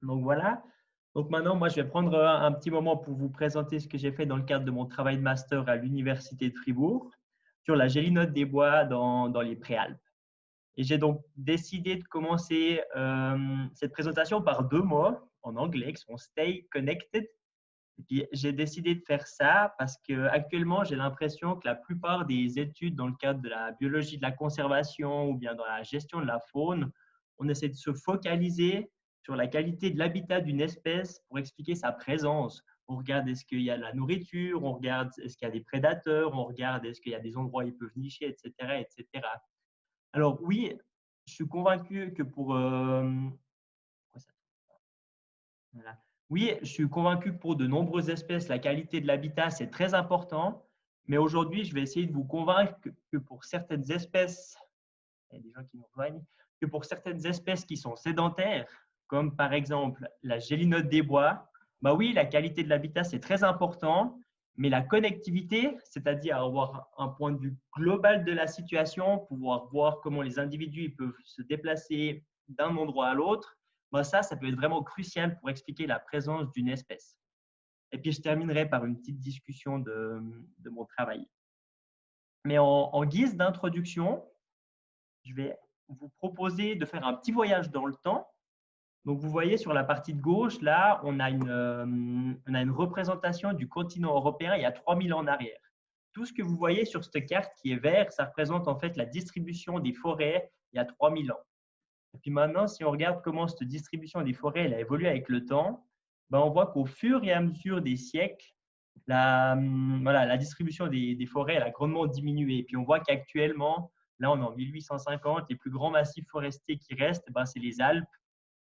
Donc voilà. Donc maintenant, moi, je vais prendre un petit moment pour vous présenter ce que j'ai fait dans le cadre de mon travail de master à l'Université de Fribourg sur la gélinote des bois dans les Préalpes. Et j'ai donc décidé de commencer cette présentation par deux mots en anglais qui sont Stay Connected. Et puis, j'ai décidé de faire ça parce qu'actuellement, j'ai l'impression que la plupart des études dans le cadre de la biologie de la conservation ou bien dans la gestion de la faune, on essaie de se focaliser sur la qualité de l'habitat d'une espèce pour expliquer sa présence. On regarde est-ce qu'il y a de la nourriture, on regarde est-ce qu'il y a des prédateurs, on regarde est-ce qu'il y a des endroits où ils peuvent nicher, etc., etc. Alors oui, je suis convaincu que voilà. Oui, je suis convaincu que pour de nombreuses espèces, la qualité de l'habitat, c'est très important. Mais aujourd'hui, je vais essayer de vous convaincre que pour certaines espèces, il y a des gens qui nous rejoignent, que pour certaines espèces qui sont sédentaires, comme par exemple la gélinote des bois, bah oui, la qualité de l'habitat, c'est très important, mais la connectivité, c'est-à-dire avoir un point de vue global de la situation, pouvoir voir comment les individus ils peuvent se déplacer d'un endroit à l'autre, bah ça peut être vraiment crucial pour expliquer la présence d'une espèce. Et puis, je terminerai par une petite discussion de mon travail. Mais en guise d'introduction, je vais vous proposer de faire un petit voyage dans le temps. Donc, vous voyez sur la partie de gauche, là, on a une représentation du continent européen il y a 3000 ans en arrière. Tout ce que vous voyez sur cette carte qui est vert, ça représente en fait la distribution des forêts il y a 3000 ans. Et puis maintenant, si on regarde comment cette distribution des forêts elle a évolué avec le temps, ben on voit qu'au fur et à mesure des siècles, voilà, la distribution des forêts elle a grandement diminué. Et puis on voit qu'actuellement, là on est en 1850, les plus grands massifs forestiers qui restent, ben, c'est les Alpes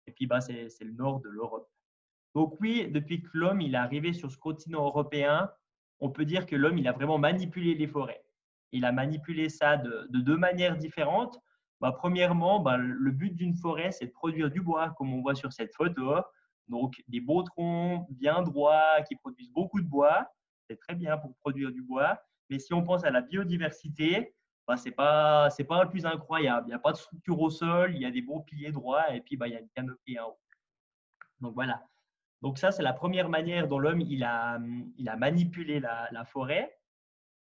et puis ben, c'est le nord de l'Europe. Donc oui, depuis que l'homme il est arrivé sur ce continent européen, on peut dire que l'homme il a vraiment manipulé les forêts. Il a manipulé ça de deux manières différentes. Bah, premièrement, bah, le but d'une forêt, c'est de produire du bois, comme on voit sur cette photo. Donc des beaux troncs bien droits qui produisent beaucoup de bois. C'est très bien pour produire du bois. Mais si on pense à la biodiversité, bah, c'est pas le plus incroyable. Il n'y a pas de structure au sol, il y a des beaux piliers droits et puis bah, il y a une canopée en haut. Donc voilà. Donc ça, c'est la première manière dont l'homme il a manipulé la forêt.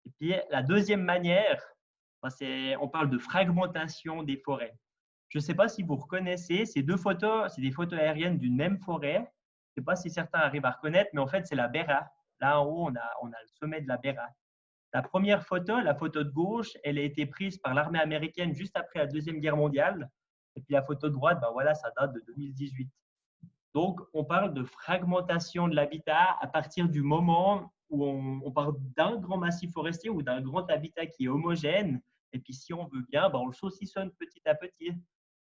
Et puis la deuxième manière, on parle de fragmentation des forêts. Je ne sais pas si vous reconnaissez ces deux photos, c'est des photos aériennes d'une même forêt. Je ne sais pas si certains arrivent à reconnaître, mais en fait, c'est la Béra. Là en haut, on a le sommet de la Béra. La première photo, la photo de gauche, elle a été prise par l'armée américaine juste après la Deuxième Guerre mondiale. Et puis la photo de droite, ben voilà, ça date de 2018. Donc, on parle de fragmentation de l'habitat à partir du moment où on parle d'un grand massif forestier ou d'un grand habitat qui est homogène. Et puis, si on veut bien, ben, on le saucissonne petit à petit.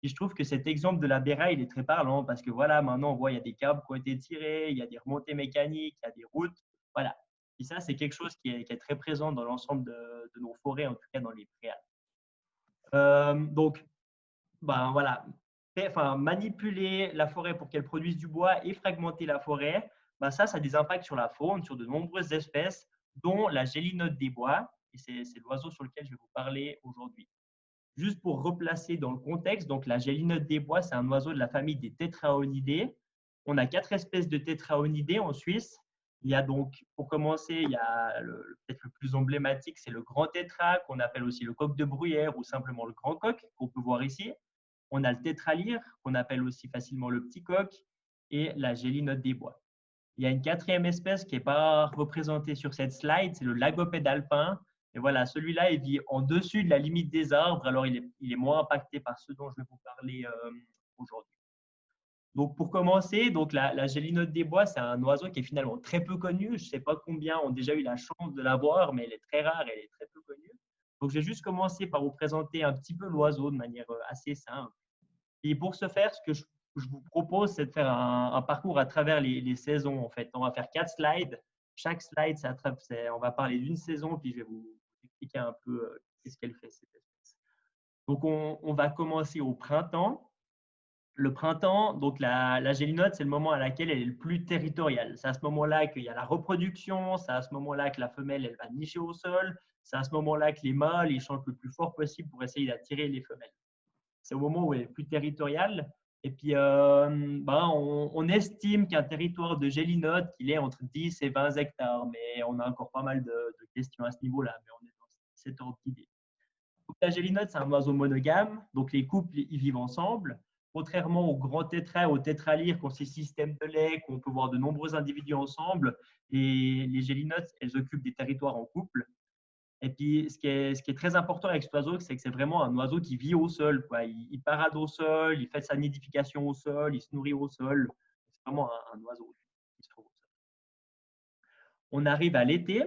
Et je trouve que cet exemple de la Béra, il est très parlant parce que voilà, maintenant, on voit, il y a des câbles qui ont été tirés, il y a des remontées mécaniques, il y a des routes. Voilà. Et ça, c'est quelque chose qui est très présent dans l'ensemble de nos forêts, en tout cas dans les préalpes. Donc, ben, voilà, enfin, manipuler la forêt pour qu'elle produise du bois et fragmenter la forêt, ben ça a des impacts sur la faune, sur de nombreuses espèces, dont la gélinote des bois, et c'est l'oiseau sur lequel je vais vous parler aujourd'hui. Juste pour replacer dans le contexte, donc la gélinote des bois, c'est un oiseau de la famille des tétraonidés. On a 4 espèces de tétraonidés en Suisse. Il y a donc, pour commencer, il y a peut-être le plus emblématique, c'est le grand tétra, qu'on appelle aussi le coq de bruyère ou simplement le grand coq, qu'on peut voir ici. On a le tétralyre, qu'on appelle aussi facilement le petit coq, et la gélinote des bois. Il y a une quatrième espèce qui n'est pas représentée sur cette slide, c'est le lagopède alpin. Et voilà, celui-là, il vit en dessus de la limite des arbres, alors il est moins impacté par ce dont je vais vous parler aujourd'hui. Donc, pour commencer, donc la gélinote des bois, c'est un oiseau qui est finalement très peu connu. Je ne sais pas combien ont déjà eu la chance de la voir, mais elle est très rare, elle est très peu connue. Donc, je vais juste commencer par vous présenter un petit peu l'oiseau de manière assez simple. Et pour ce faire, ce que je vous propose, c'est de faire un parcours à travers les saisons. En fait, on va faire 4 slides. Chaque slide, on va parler d'une saison, puis je vais vous expliquer un peu qu'est-ce qu'elle fait, cette espèce. Donc, on va commencer au printemps. Le printemps, donc la gélinote, c'est le moment à laquelle elle est le plus territoriale. C'est à ce moment-là qu'il y a la reproduction, c'est à ce moment-là que la femelle, elle va nicher au sol, c'est à ce moment-là que les mâles, ils chantent le plus fort possible pour essayer d'attirer les femelles. C'est au moment où elle est plus territoriale. Et puis, on estime qu'un territoire de gélinote, il est entre 10 et 20 hectares, mais on a encore pas mal de questions à ce niveau-là, mais on est dans cet ordre d'idée. Donc, la gélinote, c'est un oiseau monogame, donc les couples, ils vivent ensemble. Contrairement aux grands tétras et aux tétralyres, qui ont ces systèmes de lait, qu'on peut voir de nombreux individus ensemble, les gélinotes, elles occupent des territoires en couple. Et puis, ce qui est très important avec cet oiseau, c'est que c'est vraiment un oiseau qui vit au sol, quoi. Il parade au sol, il fait sa nidification au sol, il se nourrit au sol. C'est vraiment un oiseau qui se trouve au sol. On arrive à l'été.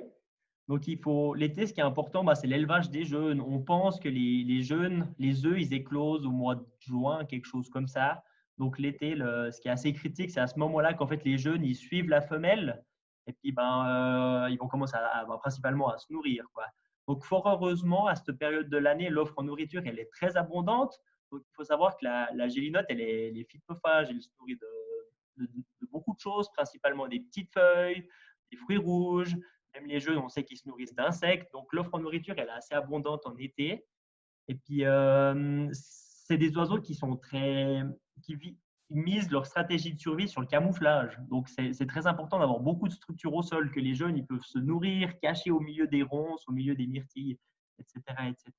Donc, l'été, ce qui est important, c'est l'élevage des jeunes. On pense que les jeunes, les œufs, ils éclosent au mois de juin, quelque chose comme ça. Donc, l'été, ce qui est assez critique, c'est à ce moment-là qu'en fait, les jeunes, ils suivent la femelle et puis ils vont commencer principalement à se nourrir, quoi. Donc, fort heureusement, à cette période de l'année, l'offre en nourriture, elle est très abondante. Donc, il faut savoir que la gélinote, elle est phytophage, elle se nourrit de beaucoup de choses, principalement des petites feuilles, des fruits rouges. Même les jeunes, on sait qu'ils se nourrissent d'insectes. Donc, l'offre en nourriture, elle est assez abondante en été. Et puis, c'est des oiseaux qui misent leur stratégie de survie sur le camouflage. Donc, c'est très important d'avoir beaucoup de structures au sol, que les jeunes ils peuvent se nourrir, cachés au milieu des ronces, au milieu des myrtilles, etc., etc.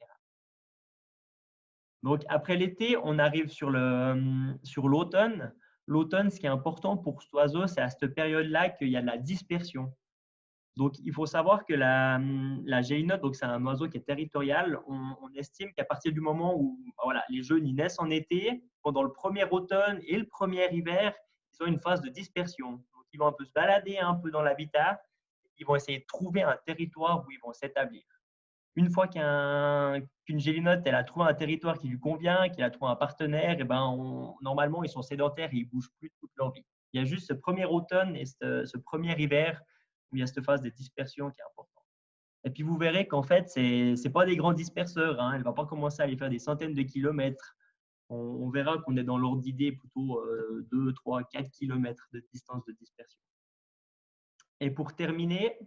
Donc, après l'été, on arrive sur l'automne. L'automne, ce qui est important pour cet oiseau, c'est à cette période-là qu'il y a de la dispersion. Donc, il faut savoir que la gélinote, donc c'est un oiseau qui est territorial. On estime qu'à partir du moment où voilà, les jeunes ils naissent en été, pendant le premier automne et le premier hiver, ils ont une phase de dispersion. Donc, ils vont un peu se balader un peu dans l'habitat. Ils vont essayer de trouver un territoire où ils vont s'établir. Une fois qu'une gélinote elle a trouvé un territoire qui lui convient, qu'elle a trouvé un partenaire, et normalement, ils sont sédentaires et ils ne bougent plus toute leur vie. Il y a juste ce premier automne et ce premier hiver où il y a cette phase de dispersion qui est importante. Et puis, vous verrez qu'en fait, ce n'est pas des grands disperseurs. Hein. Elle ne va pas commencer à aller faire des centaines de kilomètres. On verra qu'on est dans l'ordre d'idée plutôt 2, 3, 4 kilomètres de distance de dispersion. Et pour terminer,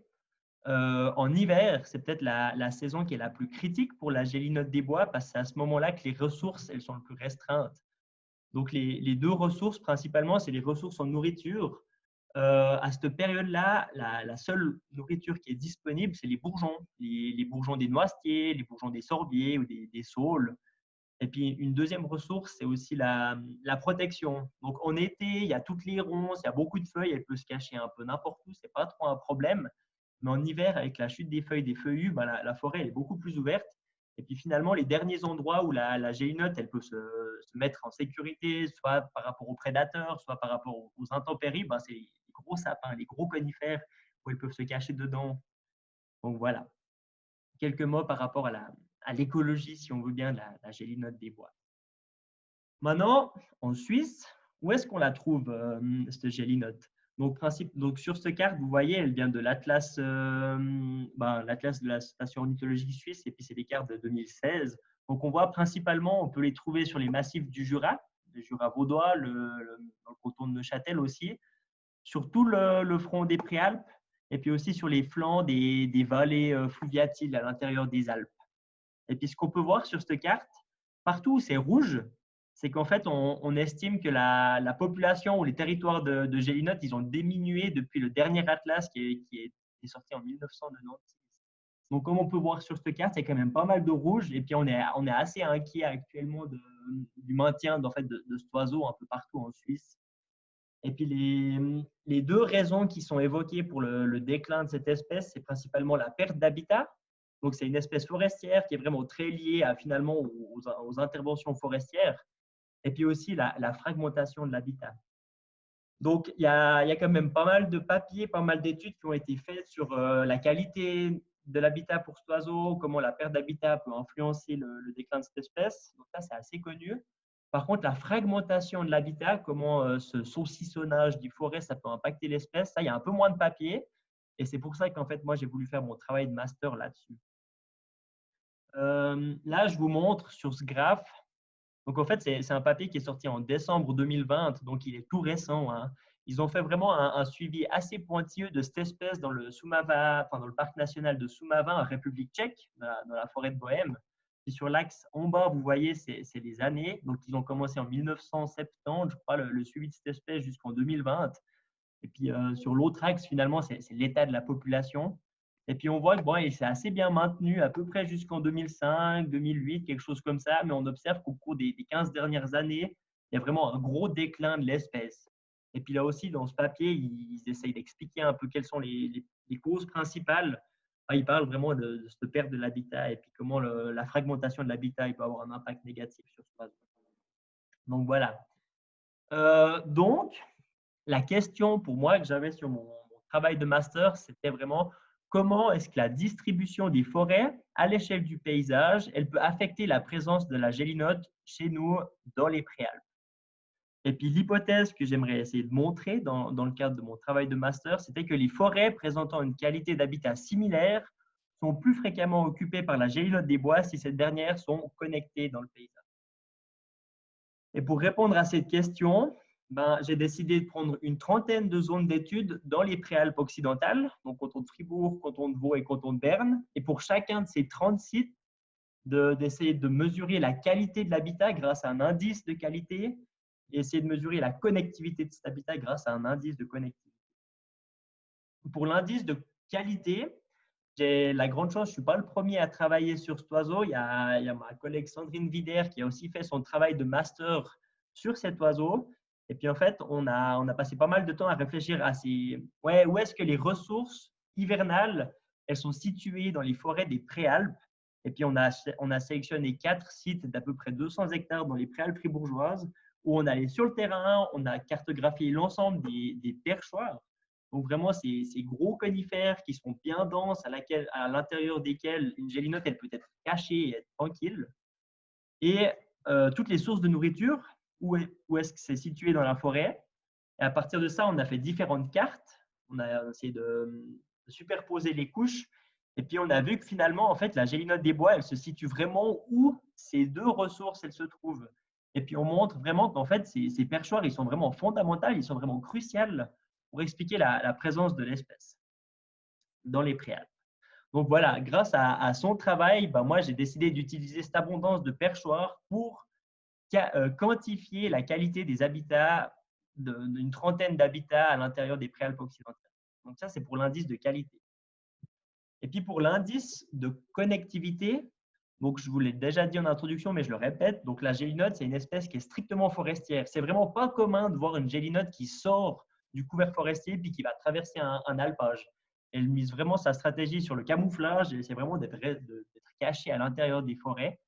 en hiver, c'est peut-être la saison qui est la plus critique pour la gélinote des bois parce que c'est à ce moment-là que les ressources elles sont les plus restreintes. Donc, les deux ressources principalement, c'est les ressources en nourriture. À cette période-là, la seule nourriture qui est disponible, c'est les bourgeons. Les bourgeons des noisetiers, les bourgeons des sorbiers ou des saules. Et puis, une deuxième ressource, c'est aussi la protection. Donc, en été, il y a toutes les ronces, il y a beaucoup de feuilles, elle peut se cacher un peu n'importe où, ce n'est pas trop un problème. Mais en hiver, avec la chute des feuilles, des feuillus, la forêt elle est beaucoup plus ouverte. Et puis finalement, les derniers endroits où la gélinote elle peut se mettre en sécurité, soit par rapport aux prédateurs, soit par rapport aux intempéries, c'est les gros sapins, les gros conifères où ils peuvent se cacher dedans. Donc voilà, quelques mots par rapport à l'écologie, si on veut bien, de la gélinote des bois. Maintenant, en Suisse, où est-ce qu'on la trouve, cette gélinote? Donc, sur cette carte, vous voyez, elle vient de l'Atlas l'Atlas de la Station ornithologique suisse, et puis c'est des cartes de 2016. Donc, on voit principalement, on peut les trouver sur les massifs du Jura, le Jura vaudois, dans le canton de Neuchâtel aussi, sur tout le front des Préalpes, et puis aussi sur les flancs des vallées fluviatiles à l'intérieur des Alpes. Et puis, ce qu'on peut voir sur cette carte, partout où c'est rouge, c'est qu'en fait, on estime que la population ou les territoires de gélinote, ils ont diminué depuis le dernier atlas qui est sorti en 1996. Donc, comme on peut voir sur cette carte, il y a quand même pas mal de rouge. Et puis, on est assez inquiet actuellement du maintien de cet oiseau un peu partout en Suisse. Et puis, les deux raisons qui sont évoquées pour le déclin de cette espèce, c'est principalement la perte d'habitat. Donc, c'est une espèce forestière qui est vraiment très liée finalement aux interventions forestières. Et puis aussi la fragmentation de l'habitat. Donc, il y a quand même pas mal de papiers, pas mal d'études qui ont été faites sur la qualité de l'habitat pour cet oiseau, comment la perte d'habitat peut influencer le déclin de cette espèce. Donc, ça, c'est assez connu. Par contre, la fragmentation de l'habitat, comment ce saucissonnage du forêt, ça peut impacter l'espèce, ça, il y a un peu moins de papiers. Et c'est pour ça qu'en fait, moi, j'ai voulu faire mon travail de master là-dessus. Là, je vous montre sur ce graphe. Donc, en fait, c'est un papier qui est sorti en décembre 2020, donc il est tout récent. Hein. Ils ont fait vraiment un suivi assez pointilleux de cette espèce dans le Šumava, dans le parc national de Šumava en République tchèque, dans la forêt de Bohême. Puis sur l'axe en bas, vous voyez, c'est les années. Donc, ils ont commencé en 1970, je crois, le suivi de cette espèce jusqu'en 2020. Et puis, sur l'autre axe, finalement, c'est l'état de la population. Et puis, on voit que bon, il s'est assez bien maintenu à peu près jusqu'en 2005, 2008, quelque chose comme ça. Mais on observe qu'au cours des 15 dernières années, il y a vraiment un gros déclin de l'espèce. Et puis là aussi, dans ce papier, ils essayent d'expliquer un peu quelles sont les causes principales. Ils parlent vraiment de cette perte de l'habitat et puis comment la fragmentation de l'habitat peut avoir un impact négatif sur ce oiseau. Donc voilà. Donc, la question pour moi que j'avais sur mon travail de master, c'était vraiment comment est-ce que la distribution des forêts à l'échelle du paysage, elle peut affecter la présence de la gélinote chez nous dans les préalpes. Et puis l'hypothèse que j'aimerais essayer de montrer dans le cadre de mon travail de master, c'était que les forêts présentant une qualité d'habitat similaire sont plus fréquemment occupées par la gélinote des bois si ces dernières sont connectées dans le paysage. Et pour répondre à cette question, j'ai décidé de prendre une trentaine de zones d'études dans les Préalpes occidentales, donc canton de Fribourg, canton de Vaud et canton de Berne. Et pour chacun de ces 30 sites, d'essayer de mesurer la qualité de l'habitat grâce à un indice de qualité et essayer de mesurer la connectivité de cet habitat grâce à un indice de connectivité. Pour l'indice de qualité, j'ai la grande chance, je ne suis pas le premier à travailler sur cet oiseau. Il y a ma collègue Sandrine Vider qui a aussi fait son travail de master sur cet oiseau. Et puis en fait, on a passé pas mal de temps à réfléchir à où est-ce que les ressources hivernales, elles sont situées dans les forêts des Préalpes. Et puis on a sélectionné 4 sites d'à peu près 200 hectares dans les Préalpes fribourgeoises où on allait sur le terrain, on a cartographié l'ensemble des perchoirs. Donc vraiment, ces gros conifères qui sont bien denses, à l'intérieur desquels une gélinote elle peut être cachée et être tranquille. Et toutes les sources de nourriture, où est-ce que c'est situé dans la forêt. Et à partir de ça, on a fait différentes cartes. On a essayé de superposer les couches. Et puis, on a vu que finalement, en fait, la gélinote des bois, elle se situe vraiment où ces deux ressources, elles se trouvent. Et puis, on montre vraiment qu'en fait, ces perchoirs, ils sont vraiment fondamentaux, ils sont vraiment cruciaux pour expliquer la présence de l'espèce dans les préalpes. Donc voilà, grâce à son travail, moi, j'ai décidé d'utiliser cette abondance de perchoirs pour quantifier la qualité des habitats, d'une trentaine d'habitats à l'intérieur des préalpes occidentales. Donc ça, c'est pour l'indice de qualité. Et puis pour l'indice de connectivité, donc je vous l'ai déjà dit en introduction, mais je le répète, donc la gélinote, c'est une espèce qui est strictement forestière. C'est vraiment pas commun de voir une gélinote qui sort du couvert forestier puis qui va traverser un alpage. Elle mise vraiment sa stratégie sur le camouflage et c'est vraiment d'être cachée à l'intérieur des forêts.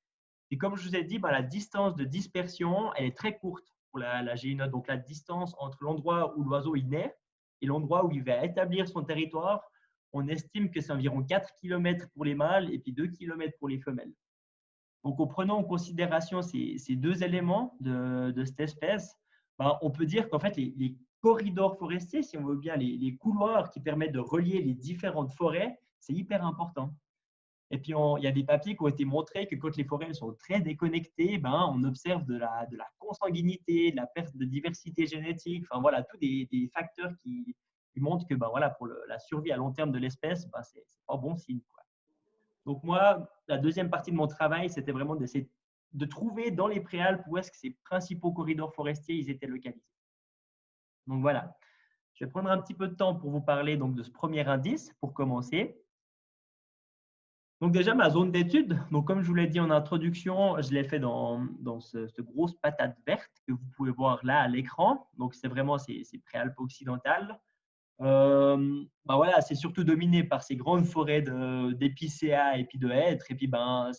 Et comme je vous ai dit, la distance de dispersion, elle est très courte pour la gélinote. Donc, la distance entre l'endroit où l'oiseau naît et l'endroit où il va établir son territoire, on estime que c'est environ 4 km pour les mâles et puis 2 km pour les femelles. Donc, en prenant en considération ces deux éléments de cette espèce, on peut dire qu'en fait, les corridors forestiers, si on veut bien, les couloirs qui permettent de relier les différentes forêts, c'est hyper important. Et puis, il y a des papiers qui ont été montrés que quand les forêts sont très déconnectées, on observe de la consanguinité, de la perte de diversité génétique, enfin voilà, tous des facteurs qui montrent que pour la survie à long terme de l'espèce, c'est pas bon signe, quoi. Donc moi, la deuxième partie de mon travail, c'était vraiment d'essayer de trouver dans les préalpes où est-ce que ces principaux corridors forestiers ils étaient localisés. Donc voilà, je vais prendre un petit peu de temps pour vous parler donc, de ce premier indice pour commencer. Donc déjà, ma zone d'étude, donc comme je vous l'ai dit en introduction, je l'ai fait dans cette grosse patate verte que vous pouvez voir là à l'écran. Donc c'est vraiment ces préalpes occidentales. Voilà, c'est surtout dominé par ces grandes forêts d'épicéas et puis de hêtres. Et puis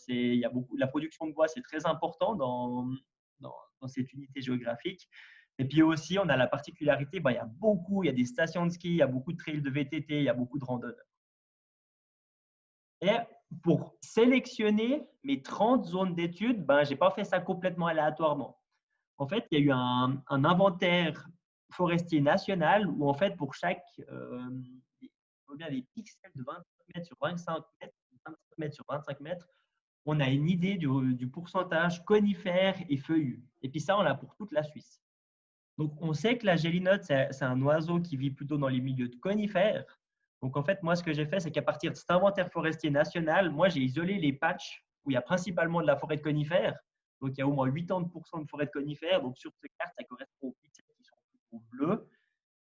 il y a beaucoup, la production de bois, c'est très important dans cette unité géographique. Et puis aussi, on a la particularité, il y a des stations de ski, il y a beaucoup de trails de VTT, il y a beaucoup de randonneurs. Et pour sélectionner mes 30 zones d'études, je n'ai pas fait ça complètement aléatoirement. En fait, il y a eu un inventaire forestier national où, en fait, pour chaque des pixels de 25 mètres sur 25 mètres, 25 mètres sur 25 mètres, on a une idée du pourcentage conifère et feuillu. Et puis ça, on l'a pour toute la Suisse. Donc, on sait que la gélinote, c'est un oiseau qui vit plutôt dans les milieux de conifères. Donc, en fait, moi, ce que j'ai fait, c'est qu'à partir de cet inventaire forestier national, moi, j'ai isolé les patchs où il y a principalement de la forêt de conifères. Donc, il y a au moins 80% de forêt de conifères. Donc, sur cette carte, ça correspond aux pixels qui sont plutôt bleus.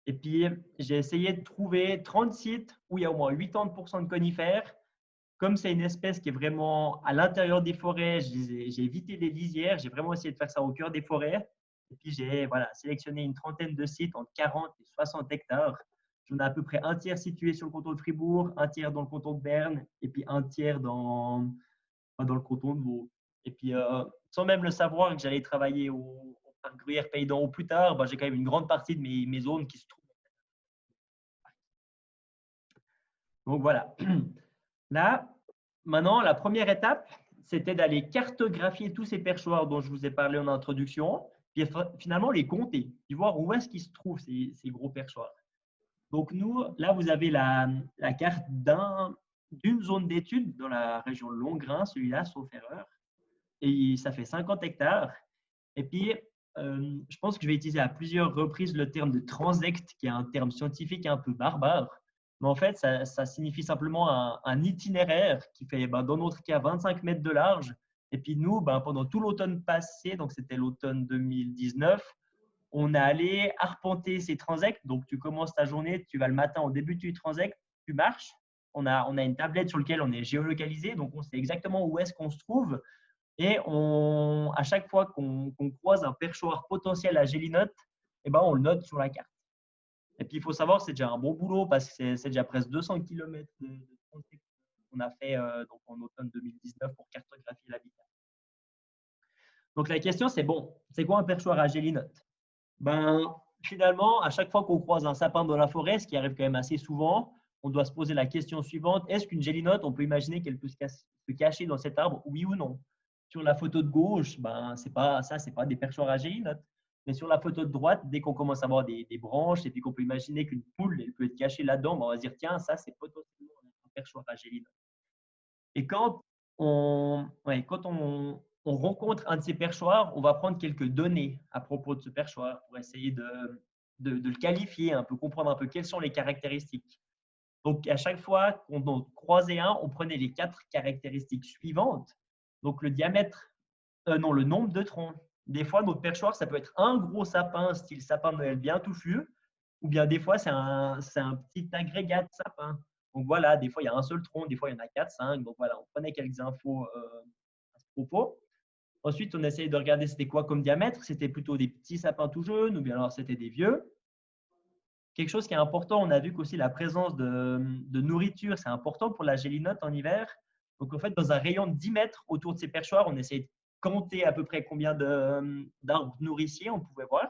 Et puis, j'ai essayé de trouver 30 sites où il y a au moins 80% de conifères. Comme c'est une espèce qui est vraiment à l'intérieur des forêts, j'ai évité les lisières. J'ai vraiment essayé de faire ça au cœur des forêts. Et puis, j'ai sélectionné une trentaine de sites entre 40 et 60 hectares. J'en ai à peu près un tiers situé sur le canton de Fribourg, un tiers dans le canton de Berne et puis un tiers dans le canton de Vaud. Et puis, sans même le savoir que j'allais travailler au parc Gruyère Pays d'en Haut plus tard, j'ai quand même une grande partie de mes zones qui se trouvent. Donc voilà. Là, maintenant, la première étape, c'était d'aller cartographier tous ces perchoirs dont je vous ai parlé en introduction, puis finalement les compter, puis voir où est-ce qu'ils se trouvent, ces gros perchoirs. Donc nous, là, vous avez la carte d'une zone d'étude dans la région de Longrain, celui-là, sauf erreur. Et ça fait 50 hectares. Et puis, je pense que je vais utiliser à plusieurs reprises le terme de transect, qui est un terme scientifique un peu barbare. Mais en fait, ça signifie simplement un itinéraire qui fait, dans notre cas, 25 mètres de large. Et puis nous, pendant tout l'automne passé, donc c'était l'automne 2019, on est allé arpenter ces transects. Donc, tu commences ta journée, tu vas le matin au début du transect, tu marches. On a une tablette sur laquelle on est géolocalisé, donc on sait exactement où est-ce qu'on se trouve. Et à chaque fois qu'on croise un perchoir potentiel à gélinote, on le note sur la carte. Et puis, il faut savoir que c'est déjà un bon boulot parce que c'est déjà presque 200 km de transect qu'on a fait donc en automne 2019 pour cartographier l'habitat. Donc, la question, c'est c'est quoi un perchoir à gélinote? Finalement, à chaque fois qu'on croise un sapin dans la forêt, ce qui arrive quand même assez souvent, on doit se poser la question suivante. Est-ce qu'une gélinote, on peut imaginer qu'elle peut se cacher dans cet arbre, oui ou non? Sur la photo de gauche, c'est pas des perchoirs à gélinote. Mais sur la photo de droite, dès qu'on commence à avoir des branches et puis qu'on peut imaginer qu'une poule, elle peut être cachée là-dedans, on va se dire, tiens, ça, c'est potentiellement un perchoir à gélinote. Et quand on rencontre un de ces perchoirs, on va prendre quelques données à propos de ce perchoir pour essayer de le qualifier, un peu comprendre un peu quelles sont les caractéristiques. Donc, à chaque fois qu'on en croisait un, on prenait les 4 caractéristiques suivantes. Donc, le diamètre, non, le nombre de troncs. Des fois, notre perchoir, ça peut être un gros sapin, style sapin de Noël bien touffu, ou bien des fois, c'est un petit agrégat de sapin. Donc voilà, des fois, il y a un seul tronc, des fois, il y en a 4, 5. Donc voilà, on prenait quelques infos à ce propos. Ensuite, on essayait de regarder c'était quoi comme diamètre. C'était plutôt des petits sapins tout jeunes ou bien alors c'était des vieux. Quelque chose qui est important, on a vu qu'aussi la présence de nourriture, c'est important pour la gélinote en hiver. Donc en fait, dans un rayon de 10 mètres autour de ces perchoirs, on essayait de compter à peu près combien d'arbres nourriciers on pouvait voir.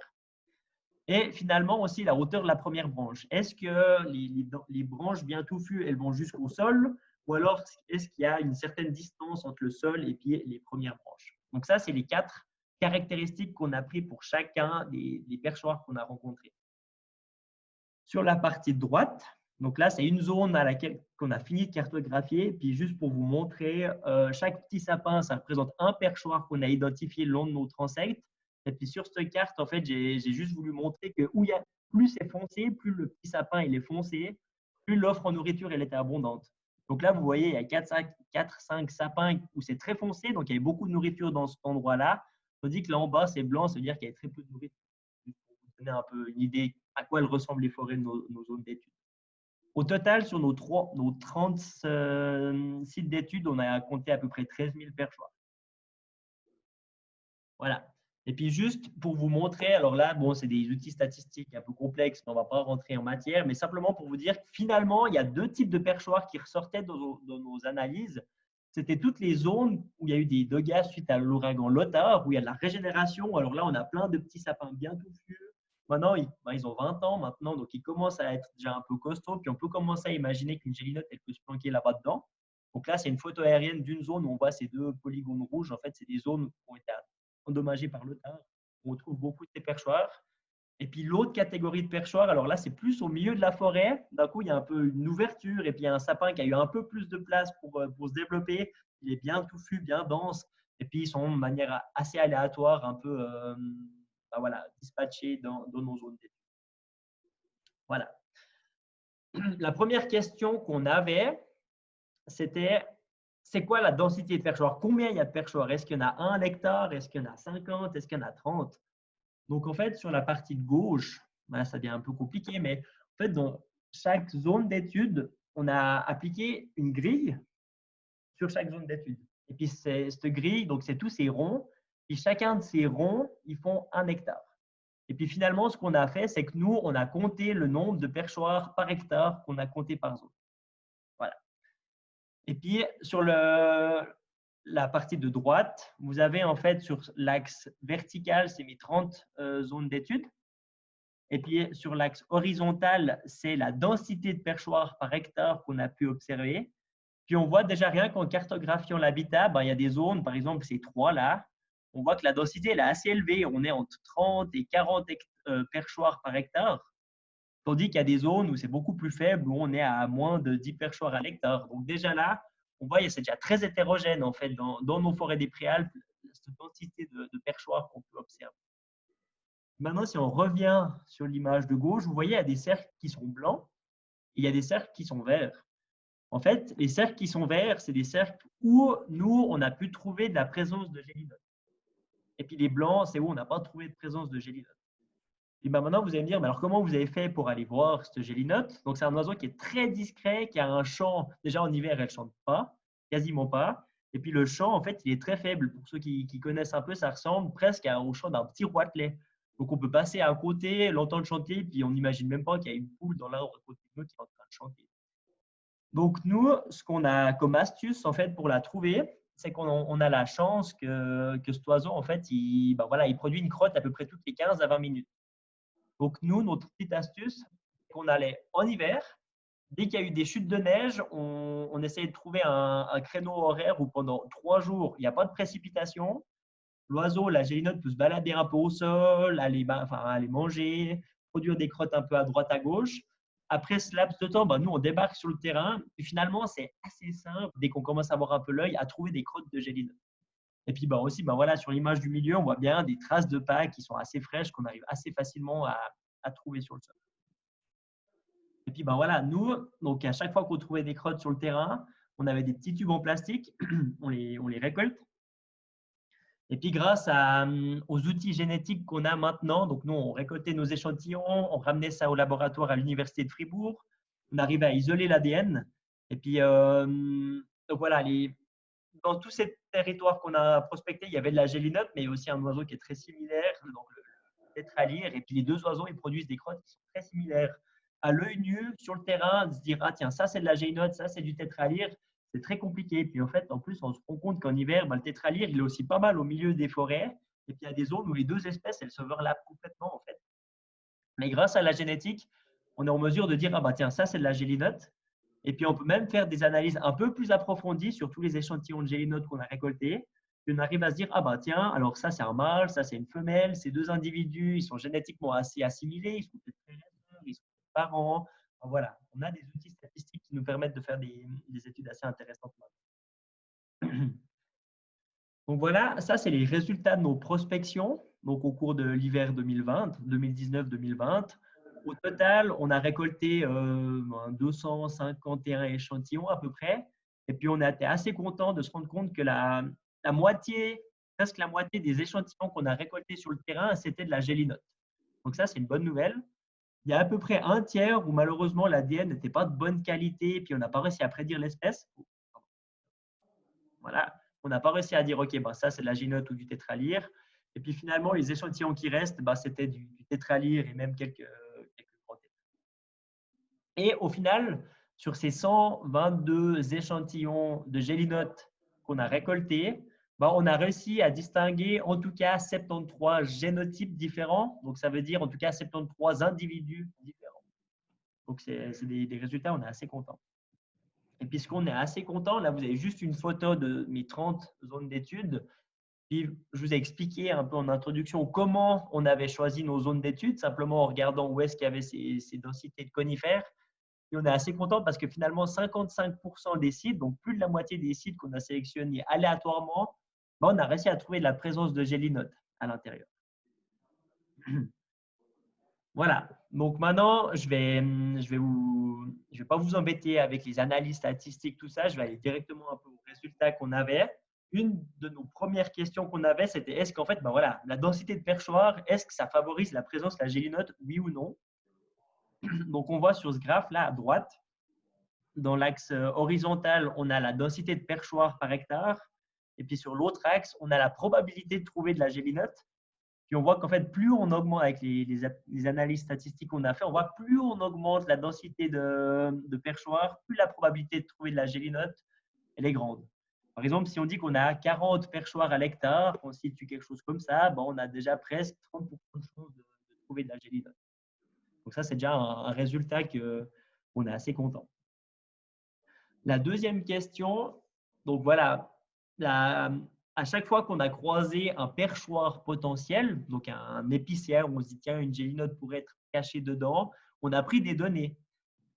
Et finalement aussi la hauteur de la première branche. Est-ce que les branches bien touffues, elles vont jusqu'au sol ou alors est-ce qu'il y a une certaine distance entre le sol et puis les premières branches? Donc ça, c'est les 4 caractéristiques qu'on a pris pour chacun des perchoirs qu'on a rencontrés. Sur la partie droite, donc là, c'est une zone à laquelle qu'on a fini de cartographier. Puis juste pour vous montrer, chaque petit sapin, ça représente un perchoir qu'on a identifié le long de nos transects. Et puis sur cette carte, en fait, j'ai juste voulu montrer que plus c'est foncé, plus le petit sapin il est foncé, plus l'offre en nourriture elle était abondante. Donc là, vous voyez, il y a 4-5 sapins où c'est très foncé, donc il y avait beaucoup de nourriture dans cet endroit-là. Tandis que là en bas, c'est blanc, ça veut dire qu'il y avait très peu de nourriture. Pour vous donner un peu une idée à quoi elles ressemblent les forêts de nos zones d'études. Au total, sur nos 30 sites d'études, on a compté à peu près 13 000 perchoirs. Voilà. Et puis juste pour vous montrer, alors là, c'est des outils statistiques un peu complexes, on ne va pas rentrer en matière, mais simplement pour vous dire que finalement, il y a 2 types de perchoirs qui ressortaient dans nos analyses. C'était toutes les zones où il y a eu des dégâts suite à l'ouragan Lothar, où il y a de la régénération. Alors là, on a plein de petits sapins bien touffus. Maintenant, ils ont 20 ans maintenant, donc ils commencent à être déjà un peu costauds. Puis on peut commencer à imaginer qu'une gélinote, elle peut se planquer là-bas dedans. Donc là, c'est une photo aérienne d'une zone où on voit ces 2 polygones rouges. En fait, c'est des zones qui ont été endommagées par le tard, où on trouve beaucoup de ces perchoirs. Et puis l'autre catégorie de perchoirs, alors là, c'est plus au milieu de la forêt. D'un coup, il y a un peu une ouverture et puis il y a un sapin qui a eu un peu plus de place pour se développer. Il est bien touffu, bien dense. Et puis, ils sont de manière assez aléatoire, un peu dispatchés dans nos zones d'études. Voilà. La première question qu'on avait, c'était c'est quoi la densité de perchoirs? Combien il y a de perchoirs? Est-ce qu'il y en a 1 hectare? Est-ce qu'il y en a 50? Est-ce qu'il y en a 30? Donc, en fait, sur la partie de gauche, ben, ça devient un peu compliqué, mais en fait, dans chaque zone d'étude, on a appliqué une grille sur chaque zone d'étude. Et puis, cette grille, donc c'est tous ces ronds. Puis, chacun de ces ronds, ils font 1 hectare. Et puis, finalement, ce qu'on a fait, c'est que nous, on a compté le nombre de perchoirs par hectare qu'on a compté par zone. Voilà. Et puis, sur la partie de droite, vous avez en fait sur l'axe vertical, c'est mes 30 zones d'études. Et puis, sur l'axe horizontal, c'est la densité de perchoirs par hectare qu'on a pu observer. Puis, on voit déjà rien qu'en cartographiant l'habitat, ben, il y a des zones, par exemple, ces 3 là, on voit que la densité elle est assez élevée. On est entre 30 et 40 perchoirs par hectare. Tandis qu'il y a des zones où c'est beaucoup plus faible, où on est à moins de 10 perchoirs à l'hectare. Donc déjà là, on voit que c'est déjà très hétérogène en fait dans nos forêts des Préalpes, cette quantité de perchoirs qu'on peut observer. Maintenant, si on revient sur l'image de gauche, vous voyez, il y a des cercles qui sont blancs et il y a des cercles qui sont verts. En fait, les cercles qui sont verts, c'est des cercles où nous, on a pu trouver de la présence de gélinotes. Et puis les blancs, c'est où on n'a pas trouvé de présence de gélinotes. Et ben maintenant, vous allez me dire, mais alors comment vous avez fait pour aller voir cette gélinote? Donc, c'est un oiseau qui est très discret, qui a un chant. Déjà, en hiver, elle ne chante pas, quasiment pas. Et puis, le chant, en fait, il est très faible. Pour ceux qui connaissent un peu, ça ressemble presque au chant d'un petit roitelet. Donc, on peut passer à côté, l'entendre chanter, puis on n'imagine même pas qu'il y a une poule dans l'arbre à côté de nous qui est en train de chanter. Donc, nous, ce qu'on a comme astuce, en fait, pour la trouver, c'est qu'on a la chance que cet oiseau, en fait, il produit une crotte à peu près toutes les 15 à 20 minutes. Donc, nous, notre petite astuce, c'est qu'on allait en hiver, dès qu'il y a eu des chutes de neige, on essayait de trouver un créneau horaire où pendant 3 jours, il n'y a pas de précipitation. L'oiseau, la gélinote, peut se balader un peu au sol, aller manger, produire des crottes un peu à droite, à gauche. Après ce laps de temps, nous, on débarque sur le terrain. Et finalement, c'est assez simple, dès qu'on commence à avoir un peu l'œil, à trouver des crottes de gélinote. Et puis aussi, voilà, sur l'image du milieu, on voit bien des traces de pas qui sont assez fraîches, qu'on arrive assez facilement à trouver sur le sol. Et puis voilà, nous, donc à chaque fois qu'on trouvait des crottes sur le terrain, on avait des petits tubes en plastique, on les récolte. Et puis grâce aux outils génétiques qu'on a maintenant, donc nous, on récoltait nos échantillons, on ramenait ça au laboratoire à l'université de Fribourg, on arrivait à isoler l'ADN. Et puis, donc voilà, dans tous ces territoires qu'on a prospectés, il y avait de la gélinote, mais il y a aussi un oiseau qui est très similaire, donc le tétralyre. Et puis les deux oiseaux, ils produisent des crottes qui sont très similaires. À l'œil nu, sur le terrain, de se dire, ah tiens, ça c'est de la gélinote, ça c'est du tétralyre, c'est très compliqué. Et puis en fait, en plus, on se rend compte qu'en hiver, le tétralyre, il est aussi pas mal au milieu des forêts. Et puis il y a des zones où les deux espèces, elles s'overlappent complètement en fait. Mais grâce à la génétique, on est en mesure de dire, ah bah tiens, ça c'est de la gélinote. Et puis, on peut même faire des analyses un peu plus approfondies sur tous les échantillons de gélinotes qu'on a récoltés. Et on arrive à se dire, ah bah tiens, alors ça c'est un mâle, ça c'est une femelle, ces deux individus, ils sont génétiquement assez assimilés, ils sont peut-être frères et sœurs, ils sont parents. Enfin, voilà, on a des outils statistiques qui nous permettent de faire des études assez intéressantes. Donc voilà, ça c'est les résultats de nos prospections, donc au cours de l'hiver 2019-2020. Au total, on a récolté 251 échantillons à peu près. Et puis, on a été assez content de se rendre compte que presque la moitié des échantillons qu'on a récoltés sur le terrain, c'était de la gélinote. Donc ça, c'est une bonne nouvelle. Il y a à peu près un tiers où malheureusement l'ADN n'était pas de bonne qualité et puis on n'a pas réussi à prédire l'espèce. Voilà, on n'a pas réussi à dire, OK, ça c'est de la gélinote ou du tétralyre. Et puis finalement, les échantillons qui restent, c'était du tétralyre et même quelques Et au final, sur ces 122 échantillons de gélinotes qu'on a récoltés, on a réussi à distinguer en tout cas 73 génotypes différents. Donc, ça veut dire en tout cas 73 individus différents. Donc, c'est des résultats, on est assez content. Et puisqu'on est assez content, là, vous avez juste une photo de mes 30 zones d'études. Puis, je vous ai expliqué un peu en introduction comment on avait choisi nos zones d'études, simplement en regardant où est-ce qu'il y avait ces densités de conifères. Et on est assez content parce que finalement, 55% des sites, donc plus de la moitié des sites qu'on a sélectionnés aléatoirement, on a réussi à trouver de la présence de gélinotes à l'intérieur. Voilà. Donc maintenant, je vais pas vous embêter avec les analyses statistiques, tout ça. Je vais aller directement un peu au résultat. résultats qu'on avait, une de nos premières questions qu'on avait, c'était est-ce qu'en fait, ben voilà, la densité de perchoir, est-ce que ça favorise la présence de la gélinote, oui ou non? Donc, on voit sur ce graphe-là à droite, dans l'axe horizontal, on a la densité de perchoir par hectare. Et puis sur l'autre axe, on a la probabilité de trouver de la gélinote. Puis on voit qu'en fait, plus on augmente avec les analyses statistiques qu'on a fait, on voit plus on augmente la densité de perchoir, plus la probabilité de trouver de la gélinote, elle est grande. Par exemple, si on dit qu'on a 40 perchoirs à l'hectare, on situe quelque chose comme ça, bon, on a déjà presque 30% de chances de trouver de la gélinote. Donc ça, c'est déjà un résultat qu'on est assez content. La deuxième question, donc voilà, à chaque fois qu'on a croisé un perchoir potentiel, donc un épicéa où on se dit tiens, une gélinote pourrait être cachée dedans, on a pris des données.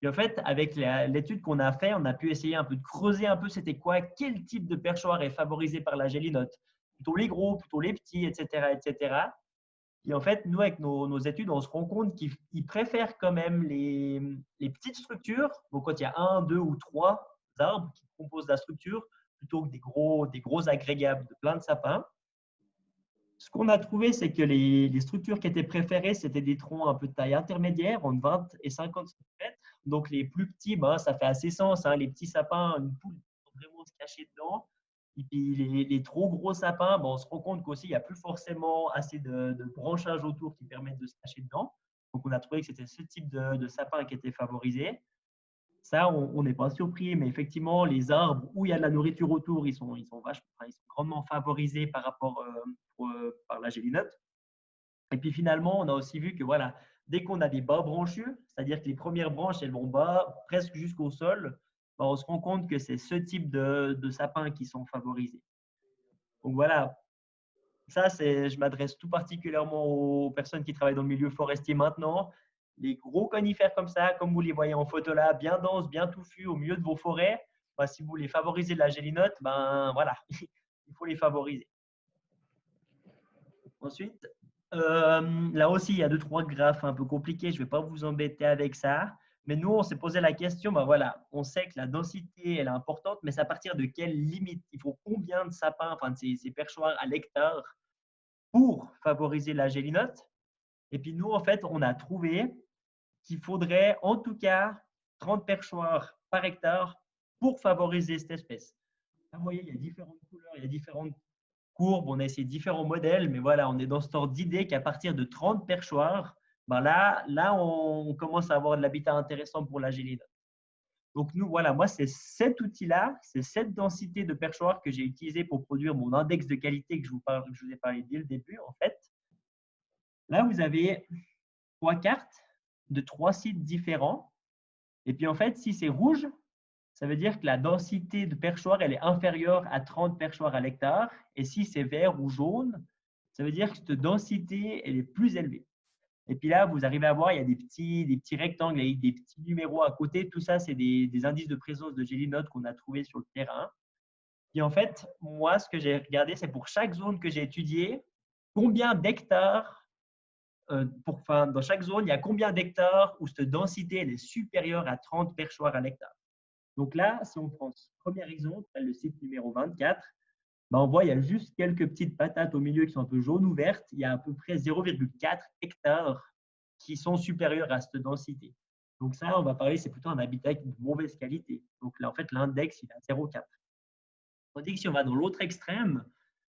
Et en fait, avec l'étude qu'on a fait, on a pu essayer un peu de creuser un peu c'était quoi, quel type de perchoir est favorisé par la gélinote. Plutôt les gros, plutôt les petits, etc. etc. Et en fait, nous, avec nos études, on se rend compte qu'ils préfèrent quand même les petites structures. Donc, quand il y a un, deux ou trois arbres qui composent la structure, plutôt que des gros agrégats de plein de sapins. Ce qu'on a trouvé, c'est que les structures qui étaient préférées, c'était des troncs un peu de taille intermédiaire, entre 20 et 50 cm. Donc, les plus petits, ben, ça fait assez sens. Hein. Les petits sapins, une poule peut vraiment se cacher dedans. Et puis, les trop gros sapins, bon, on se rend compte qu'aussi, il n'y a plus forcément assez de branchage autour qui permettent de se cacher dedans. Donc, on a trouvé que c'était ce type de sapin qui était favorisé. Ça, on n'est pas surpris, mais effectivement, les arbres où il y a de la nourriture autour, ils sont grandement favorisés par rapport par la gélinote. Et puis finalement, on a aussi vu que voilà, dès qu'on a des bas branchus, c'est-à-dire que les premières branches, elles vont bas, presque jusqu'au sol, ben, on se rend compte que c'est ce type de sapins qui sont favorisés. Donc voilà, ça, je m'adresse tout particulièrement aux personnes qui travaillent dans le milieu forestier maintenant. Les gros conifères comme ça, comme vous les voyez en photo là, bien denses, bien touffus au milieu de vos forêts, ben, si vous voulez favoriser la gélinote, ben voilà, il faut les favoriser. Ensuite, là aussi, il y a 2-3 graphes un peu compliqués. Je ne vais pas vous embêter avec ça. Mais nous, on s'est posé la question, ben voilà, on sait que la densité, elle est importante, mais c'est à partir de quelle limite? Il faut combien de sapins, enfin de ces perchoirs à l'hectare pour favoriser la gélinote? Et puis nous, en fait, on a trouvé qu'il faudrait en tout cas 30 perchoirs par hectare pour favoriser cette espèce. Là, vous voyez, il y a différentes couleurs, il y a différentes courbes, on a essayé différents modèles, mais voilà, on est dans ce ordre d'idée qu'à partir de 30 perchoirs, ben là, on commence à avoir de l'habitat intéressant pour la gélinote. Donc, nous, voilà, moi, c'est cet outil-là, c'est cette densité de perchoirs que j'ai utilisé pour produire mon index de qualité que je vous ai parlé dès le début, en fait. Là, vous avez 3 cartes de 3 sites différents. Et puis, en fait, si c'est rouge, ça veut dire que la densité de perchoirs, elle est inférieure à 30 perchoirs à l'hectare. Et si c'est vert ou jaune, ça veut dire que cette densité, elle est plus élevée. Et puis là, vous arrivez à voir, il y a des petits rectangles avec des petits numéros à côté. Tout ça, c'est des indices de présence de gélinote qu'on a trouvés sur le terrain. Et en fait, moi, ce que j'ai regardé, c'est pour chaque zone que j'ai étudiée, combien d'hectares, dans chaque zone, il y a combien d'hectares où cette densité elle est supérieure à 30 perchoirs à l'hectare. Donc là, si on prend ce premier exemple, le site numéro 24, ben on voit qu'il y a juste quelques petites patates au milieu qui sont un peu jaunes ou vertes. Il y a à peu près 0,4 hectares qui sont supérieurs à cette densité. Donc ça, on va parler, c'est plutôt un habitat de mauvaise qualité. Donc là, en fait, l'index, il est à 0,4. Tandis que si on va dans l'autre extrême,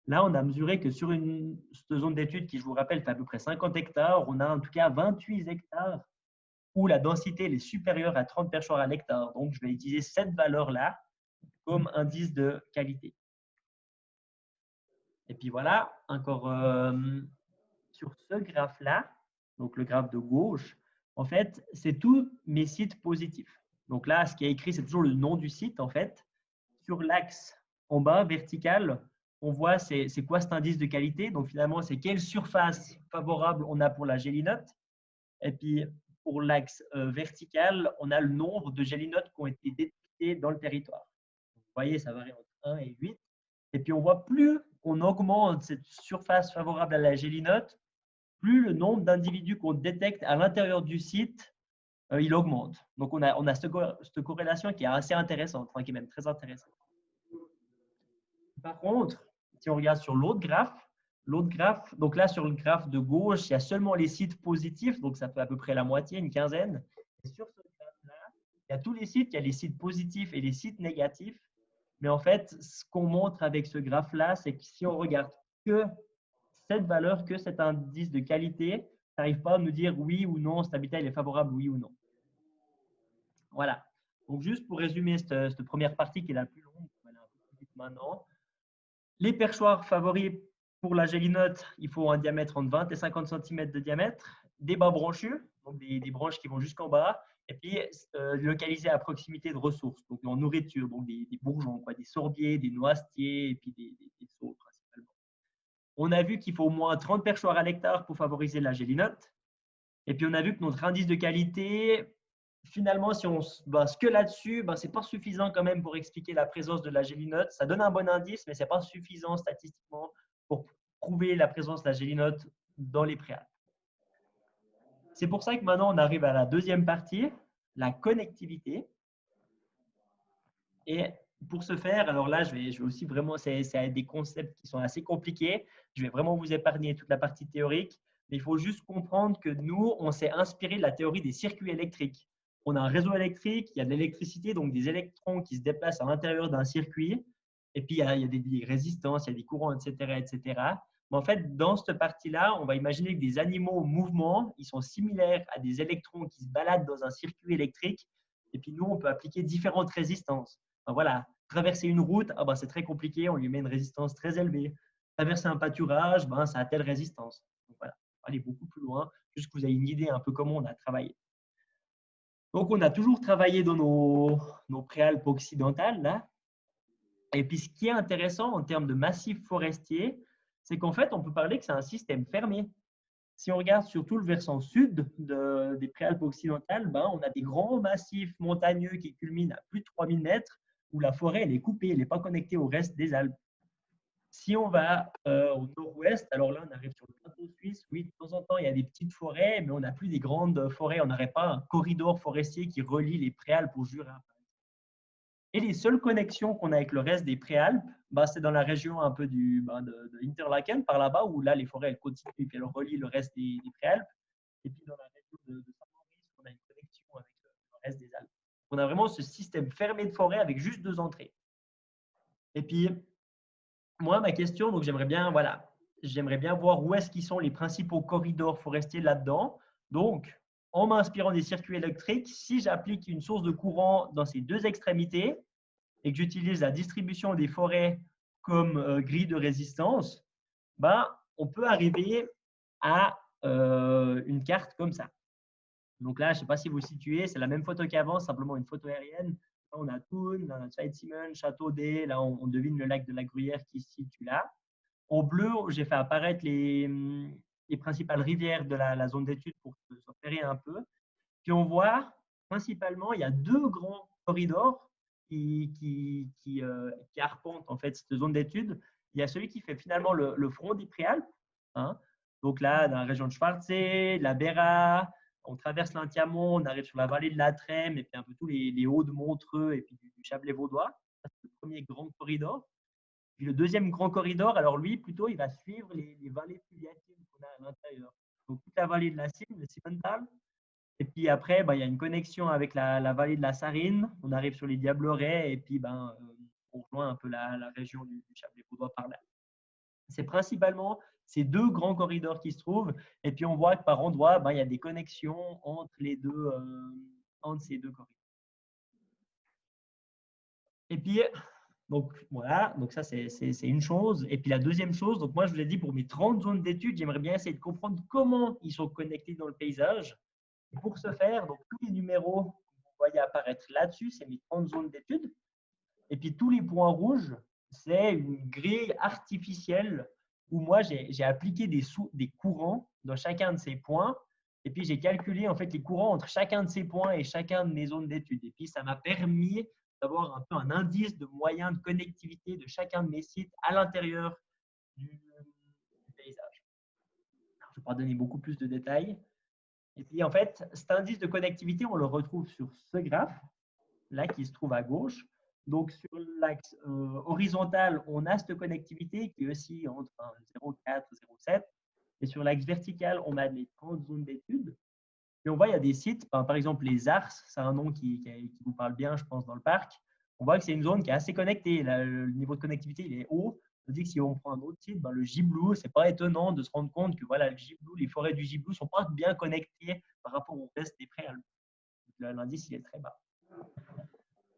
là, on a mesuré que sur cette zone d'étude qui, je vous rappelle, fait à peu près 50 hectares, on a en tout cas 28 hectares où la densité est supérieure à 30 perchoirs à l'hectare. Donc, je vais utiliser cette valeur-là comme indice de qualité. Et puis voilà, encore sur ce graphe-là, donc le graphe de gauche, en fait, c'est tous mes sites positifs. Donc là, ce qui est écrit, c'est toujours le nom du site, en fait. Sur l'axe en bas, vertical, on voit c'est quoi cet indice de qualité. Donc finalement, c'est quelle surface favorable on a pour la gélinote. Et puis, pour l'axe vertical, on a le nombre de gélinotes qui ont été détectées dans le territoire. Vous voyez, ça varie entre 1 et 8. Et puis, on voit plus on augmente cette surface favorable à la gélinote, plus le nombre d'individus qu'on détecte à l'intérieur du site, il augmente. Donc, on a cette corrélation qui est assez intéressante, enfin, qui est même très intéressante. Par contre, si on regarde sur l'autre graphe, donc là, sur le graphe de gauche, il y a seulement les sites positifs, donc ça fait à peu près la moitié, une quinzaine. Et sur ce graphe-là, il y a tous les sites, il y a les sites positifs et les sites négatifs. Mais en fait, ce qu'on montre avec ce graphe-là, c'est que si on regarde que cette valeur, que cet indice de qualité, ça n'arrive pas à nous dire oui ou non, cet habitat il est favorable, oui ou non. Voilà. Donc, juste pour résumer cette première partie qui est la plus longue, on va aller un peu plus vite maintenant. Les perchoirs favoris pour la gélinote, il faut un diamètre entre 20 et 50 cm de diamètre, des bas branchus, donc des branches qui vont jusqu'en bas, et puis localisés à proximité de ressources, donc en nourriture, donc des bourgeons, quoi, des sorbiers, des noisetiers, et puis des saules principalement. On a vu qu'il faut au moins 30 perchoirs à l'hectare pour favoriser la gélinote. Et puis, on a vu que notre indice de qualité, finalement, si on se base que là-dessus, ce n'est pas suffisant quand même pour expliquer la présence de la gélinote. Ça donne un bon indice, mais ce n'est pas suffisant statistiquement pour prouver la présence de la gélinote dans les préalpes. C'est pour ça que maintenant, on arrive à la deuxième partie, la connectivité. Et pour ce faire, alors là, je vais aussi vraiment, c'est des concepts qui sont assez compliqués. Je vais vraiment vous épargner toute la partie théorique. Mais il faut juste comprendre que nous, on s'est inspiré de la théorie des circuits électriques. On a un réseau électrique, il y a de l'électricité, donc des électrons qui se déplacent à l'intérieur d'un circuit. Et puis, il y a des résistances, il y a des courants, etc., etc. Mais en fait, dans cette partie-là, on va imaginer que des animaux en mouvement, ils sont similaires à des électrons qui se baladent dans un circuit électrique. Et puis, nous, on peut appliquer différentes résistances. Enfin, voilà, traverser une route, c'est très compliqué, on lui met une résistance très élevée. Traverser un pâturage, ça a telle résistance. Donc, voilà, on va aller beaucoup plus loin, juste que vous ayez une idée un peu comment on a travaillé. Donc, on a toujours travaillé dans nos préalpes occidentales, là. Et puis, ce qui est intéressant en termes de massif forestier, c'est qu'en fait, on peut parler que c'est un système fermé. Si on regarde surtout le versant sud des préalpes occidentales, on a des grands massifs montagneux qui culminent à plus de 3000 mètres, où la forêt elle est coupée, elle n'est pas connectée au reste des Alpes. Si on va au nord-ouest, alors là, on arrive sur le plateau suisse. Oui, de temps en temps, il y a des petites forêts, mais on n'a plus des grandes forêts. On n'aurait pas un corridor forestier qui relie les préalpes au Jura. Et les seules connexions qu'on a avec le reste des préalpes, c'est dans la région un peu de Interlaken, par là-bas, où là, les forêts, elles continuent et puis elles relient le reste des préalpes. Et puis dans la région de Saint-Maurice, on a une connexion avec le reste des Alpes. On a vraiment ce système fermé de forêt avec juste 2 entrées. Et puis, moi, ma question, donc j'aimerais bien voir où est-ce qu'ils sont les principaux corridors forestiers là-dedans. Donc, en m'inspirant des circuits électriques, si j'applique une source de courant dans ces 2 extrémités et que j'utilise la distribution des forêts comme grille de résistance, on peut arriver à une carte comme ça. Donc là, je ne sais pas si vous vous situez, c'est la même photo qu'avant, simplement une photo aérienne. Là, on a Thun, là, on a Saint-Simon, Châteaudet, là, on devine le lac de la Gruyère qui se situe là. En bleu, j'ai fait apparaître les principales rivières de la zone d'étude pour se repérer un peu. Puis on voit principalement, il y a 2 grands corridors qui arpentent en fait cette zone d'étude. Il y a celui qui fait finalement le front des Préalpes, hein. Donc là, dans la région de Schwarzsee, la Béra, on traverse l'Intiamont, on arrive sur la vallée de la Trême et puis un peu tous les hauts de Montreux et puis du Chablais vaudois. C'est le premier grand corridor. Puis le deuxième grand corridor, alors lui, plutôt, il va suivre les vallées fluviatiles qu'on a à l'intérieur. Donc toute la vallée de la Cime, le Simmental. Et puis après, il y a une connexion avec la vallée de la Sarine. On arrive sur les Diablerets et puis on rejoint un peu la région du Chablais vaudois par là. C'est principalement ces 2 grands corridors qui se trouvent. Et puis on voit que par endroits, il y a des connexions entre entre ces 2 corridors. Et puis, donc voilà, donc ça c'est une chose. Et puis la deuxième chose, donc moi je vous ai dit pour mes 30 zones d'études, j'aimerais bien essayer de comprendre comment ils sont connectés dans le paysage. Et pour ce faire, donc tous les numéros que vous voyez apparaître là-dessus, c'est mes 30 zones d'études. Et puis tous les points rouges, c'est une grille artificielle où moi j'ai appliqué des courants dans chacun de ces points. Et puis j'ai calculé en fait les courants entre chacun de ces points et chacun de mes zones d'études. Et puis ça m'a permis d'avoir un peu un indice de moyen de connectivité de chacun de mes sites à l'intérieur du paysage. Alors, je ne vais pas donner beaucoup plus de détails. Et puis, en fait, cet indice de connectivité, on le retrouve sur ce graphe, là, qui se trouve à gauche. Donc, sur l'axe horizontal, on a cette connectivité qui est aussi entre 0,4 et 0,7. Et sur l'axe vertical, on a les 30 zones d'études. Et on voit, il y a des sites, par exemple les ARS, c'est un nom qui vous parle bien, je pense, dans le parc. On voit que c'est une zone qui est assez connectée. Là, le niveau de connectivité, il est haut. On dit que si on prend un autre site, le Giblou, ce n'est pas étonnant de se rendre compte que voilà, le Giblou, les forêts du Giblou ne sont pas bien connectées par rapport au reste des préalpes. L'indice, il est très bas.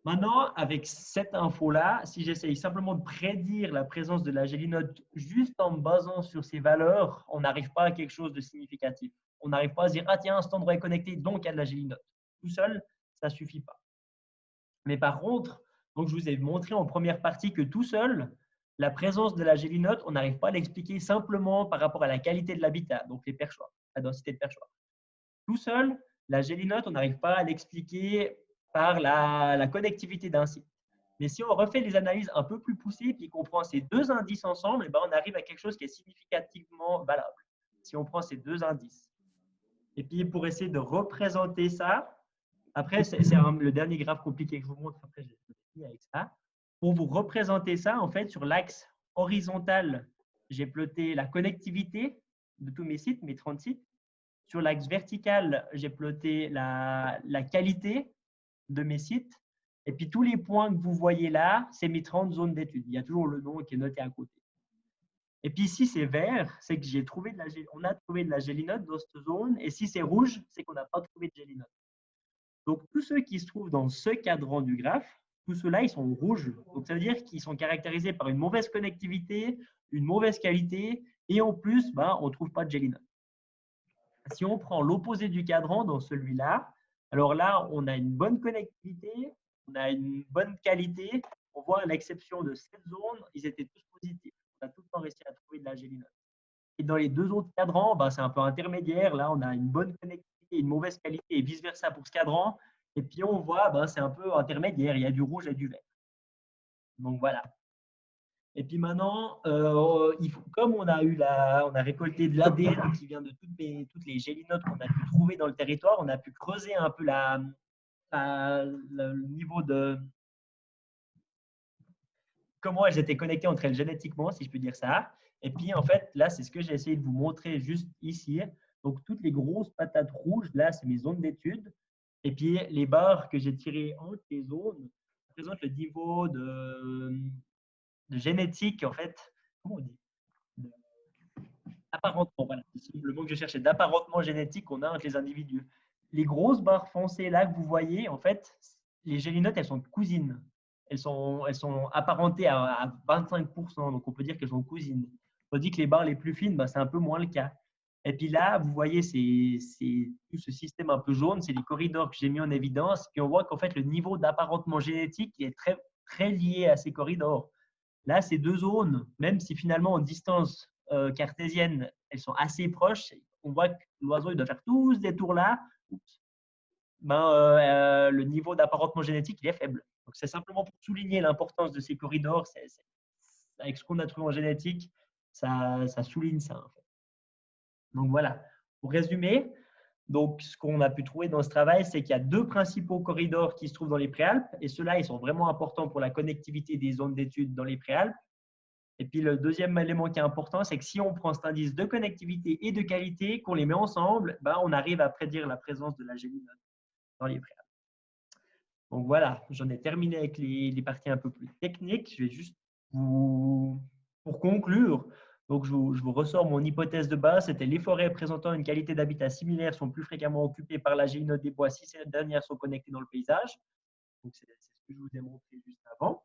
Maintenant, avec cette info-là, si j'essaye simplement de prédire la présence de la gélinote juste en me basant sur ces valeurs, on n'arrive pas à quelque chose de significatif. On n'arrive pas à se dire, ah tiens, cet endroit est connecté, donc il y a de la gélinote. Tout seul, ça ne suffit pas. Mais par contre, donc je vous ai montré en première partie que tout seul, la présence de la gélinote, on n'arrive pas à l'expliquer simplement par rapport à la qualité de l'habitat, donc les perchoirs, la densité de perchoirs. Tout seul, la gélinote, on n'arrive pas à l'expliquer par la connectivité d'un site. Mais si on refait les analyses un peu plus poussées, puis qu'on prend ces deux indices ensemble, on arrive à quelque chose qui est significativement valable. Si on prend ces deux indices. Et puis, pour essayer de représenter ça, après, c'est le dernier graphe compliqué que je vous montre. Après, j'ai fini avec ça. Pour vous représenter ça, en fait, sur l'axe horizontal, j'ai ploté la connectivité de tous mes sites, mes 30 sites. Sur l'axe vertical, j'ai ploté la qualité de mes sites. Et puis, tous les points que vous voyez là, c'est mes 30 zones d'études. Il y a toujours le nom qui est noté à côté. Et puis, si c'est vert, c'est que on a trouvé de la gélinote dans cette zone. Et si c'est rouge, c'est qu'on n'a pas trouvé de gélinote. Donc, tous ceux qui se trouvent dans ce cadran du graphe, tous ceux-là, ils sont rouges. Donc, ça veut dire qu'ils sont caractérisés par une mauvaise connectivité, une mauvaise qualité, et en plus, on ne trouve pas de gélinote. Si on prend l'opposé du cadran dans celui-là, alors là, on a une bonne connectivité, on a une bonne qualité. On voit à l'exception de cette zone, ils étaient tous positifs. On a tout le temps réussi à trouver de la gélinote. Et dans les deux autres cadrans, c'est un peu intermédiaire. Là, on a une bonne connectivité, une mauvaise qualité et vice-versa pour ce cadran. Et puis, on voit, c'est un peu intermédiaire. Il y a du rouge et du vert. Donc, voilà. Et puis maintenant, comme on a récolté de l'ADN qui vient de toutes les gélinotes qu'on a pu trouver dans le territoire, on a pu creuser un peu le niveau de comment elles étaient connectées entre elles génétiquement, si je peux dire ça. Et puis, en fait, là, c'est ce que j'ai essayé de vous montrer juste ici. Donc, toutes les grosses patates rouges, là, c'est mes zones d'études. Et puis, les barres que j'ai tirées entre les zones représentent le niveau de génétique, en fait. Comment on dit? Apparentement, voilà. Le mot que je cherchais, d'apparentement génétique qu'on a entre les individus. Les grosses barres foncées là que vous voyez, en fait, les gélinotes, elles sont cousines. Elles sont apparentées à 25%, donc on peut dire qu'elles sont cousines. On dit que les barres les plus fines, c'est un peu moins le cas. Et puis là, vous voyez, c'est tout ce système un peu jaune, c'est les corridors que j'ai mis en évidence. Puis on voit qu'en fait, le niveau d'apparentement génétique est très, très lié à ces corridors. Là, ces deux zones, même si finalement en distance cartésienne, elles sont assez proches, on voit que l'oiseau il doit faire tous ces tours-là. Le niveau d'apparentement génétique il est faible. Donc, c'est simplement pour souligner l'importance de ces corridors. Avec ce qu'on a trouvé en génétique, ça souligne ça. En fait. Donc, voilà. Pour résumer, donc, ce qu'on a pu trouver dans ce travail, c'est qu'il y a deux principaux corridors qui se trouvent dans les préalpes. Et ceux-là, ils sont vraiment importants pour la connectivité des zones d'études dans les préalpes. Et puis, le deuxième élément qui est important, c'est que si on prend cet indice de connectivité et de qualité, qu'on les met ensemble, on arrive à prédire la présence de la gélinote dans les préalpes. Donc, voilà, j'en ai terminé avec les parties un peu plus techniques. Je vais juste pour conclure, donc je vous ressors mon hypothèse de base, c'était les forêts présentant une qualité d'habitat similaire sont plus fréquemment occupées par la gélinote des bois si ces dernières sont connectées dans le paysage. Donc, c'est ce que je vous ai montré juste avant.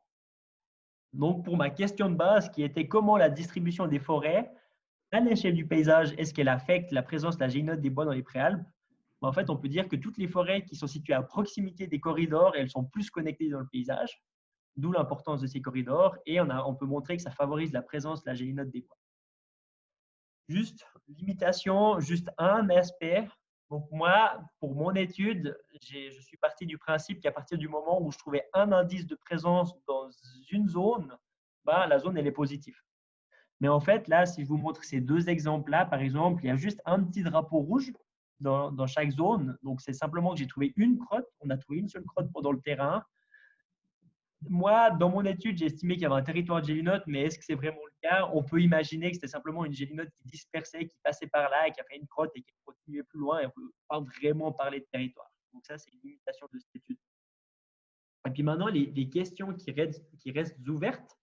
Donc, pour ma question de base, qui était comment la distribution des forêts à l'échelle du paysage, est-ce qu'elle affecte la présence de la gélinote des bois dans les préalpes? En fait, on peut dire que toutes les forêts qui sont situées à proximité des corridors, elles sont plus connectées dans le paysage, d'où l'importance de ces corridors, et on peut montrer que ça favorise la présence de la gélinote des bois. Juste limitation, juste un aspect. Donc moi, pour mon étude, je suis parti du principe qu'à partir du moment où je trouvais un indice de présence dans une zone, la zone, elle est positive. Mais en fait, là, si je vous montre ces deux exemples-là, par exemple, il y a juste un petit drapeau rouge dans chaque zone. Donc, c'est simplement que j'ai trouvé une crotte. On a trouvé une seule crotte pendant le terrain. moi, dans mon étude, j'ai estimé qu'il y avait un territoire de gélinotes, mais est-ce que c'est vraiment le cas? On peut imaginer que c'était simplement une gélinote qui dispersait, qui passait par là et qui a fait une crotte et qui continuait plus loin. Et on ne peut pas vraiment parler de territoire. Donc ça, c'est une limitation de cette étude. Et puis maintenant, les questions qui restent ouvertes.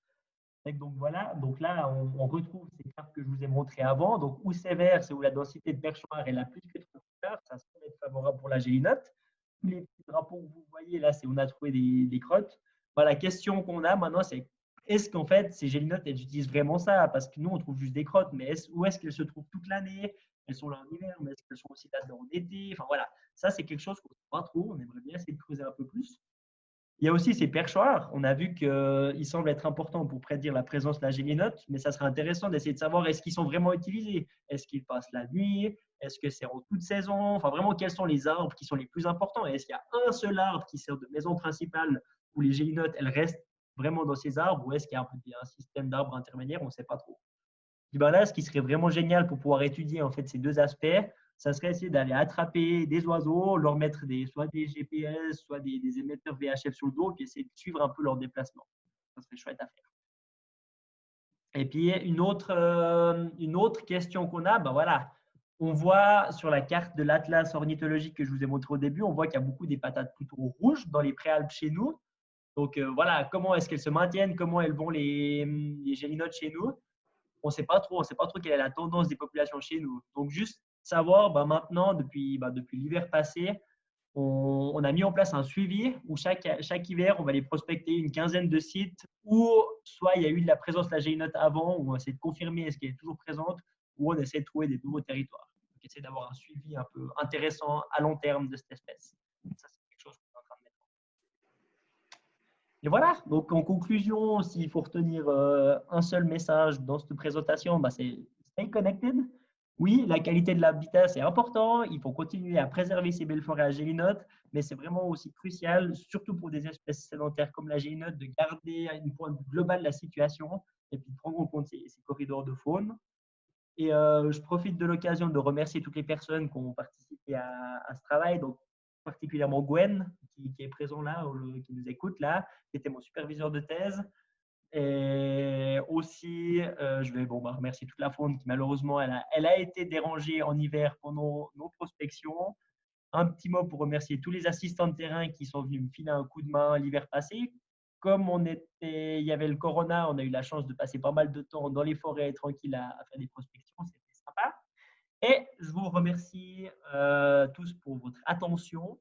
Donc voilà, donc là, on retrouve ces cartes que je vous ai montrées avant. Donc où c'est vert, c'est où la densité de perchoir est la plus que 30 heures. Ça semble être favorable pour la gélinote. Tous les petits drapeaux que vous voyez là, c'est où on a trouvé des crottes. Voilà, la question qu'on a maintenant, c'est est-ce qu'en fait, ces gélinotes, elles utilisent vraiment ça? Parce que nous, on trouve juste des crottes, mais où est-ce qu'elles se trouvent toute l'année? Elles sont là en hiver, mais est-ce qu'elles sont aussi là-dedans en été? Enfin voilà, ça, c'est quelque chose qu'on ne sait pas trop. On aimerait bien essayer de creuser un peu plus. Il y a aussi ces perchoirs. On a vu qu'ils semblent être importants pour prédire la présence de la gélinote, mais ça serait intéressant d'essayer de savoir est-ce qu'ils sont vraiment utilisés? Est-ce qu'ils passent la nuit? Est-ce que c'est en toute saison? Enfin, vraiment, quels sont les arbres qui sont les plus importants? Est-ce qu'il y a un seul arbre qui sert de maison principale où les gélinotes, elles restent vraiment dans ces arbres ou est-ce qu'il y a un système d'arbres intermédiaires? On ne sait pas trop. Et ben là, ce qui serait vraiment génial pour pouvoir étudier en fait ces deux aspects, ça serait essayer d'aller attraper des oiseaux, leur mettre soit des GPS, soit des émetteurs VHF sur le dos, puis essayer de suivre un peu leur déplacement. Ça serait chouette à faire. Et puis une autre question qu'on a, ben voilà, on voit sur la carte de l'Atlas ornithologique que je vous ai montré au début, on voit qu'il y a beaucoup des patates plutôt rouges dans les préalpes chez nous. Donc voilà, comment est-ce qu'elles se maintiennent, comment elles vont les gélinotes chez nous? On ne sait pas trop, quelle est la tendance des populations chez nous. Donc, juste savoir, maintenant, depuis l'hiver passé, on a mis en place un suivi où chaque hiver, on va aller prospecter une quinzaine de sites où soit il y a eu de la présence de la géinote avant, où on essaie de confirmer est-ce qu'elle est toujours présente, ou on essaie de trouver des nouveaux territoires. Donc, essayer d'avoir un suivi un peu intéressant à long terme de cette espèce. Ça, c'est quelque chose qu'on est en train de mettre. Et voilà, donc en conclusion, s'il faut retenir un seul message dans cette présentation, c'est stay connected. Oui, la qualité de l'habitat, c'est important. Il faut continuer à préserver ces belles forêts à gélinotes, mais c'est vraiment aussi crucial, surtout pour des espèces sédentaires comme la gélinote, de garder une point de vue global de la situation et puis de prendre en compte ces corridors de faune. Et je profite de l'occasion de remercier toutes les personnes qui ont participé à ce travail, donc particulièrement Gwen, qui est présent là, qui nous écoute là, qui était mon superviseur de thèse. Et aussi, je vais remercier toute la faune qui malheureusement, elle a été dérangée en hiver pendant nos prospections. Un petit mot pour remercier tous les assistants de terrain qui sont venus me filer un coup de main l'hiver passé. Comme il y avait le corona, on a eu la chance de passer pas mal de temps dans les forêts tranquilles à faire des prospections. C'était sympa. Et je vous remercie tous pour votre attention.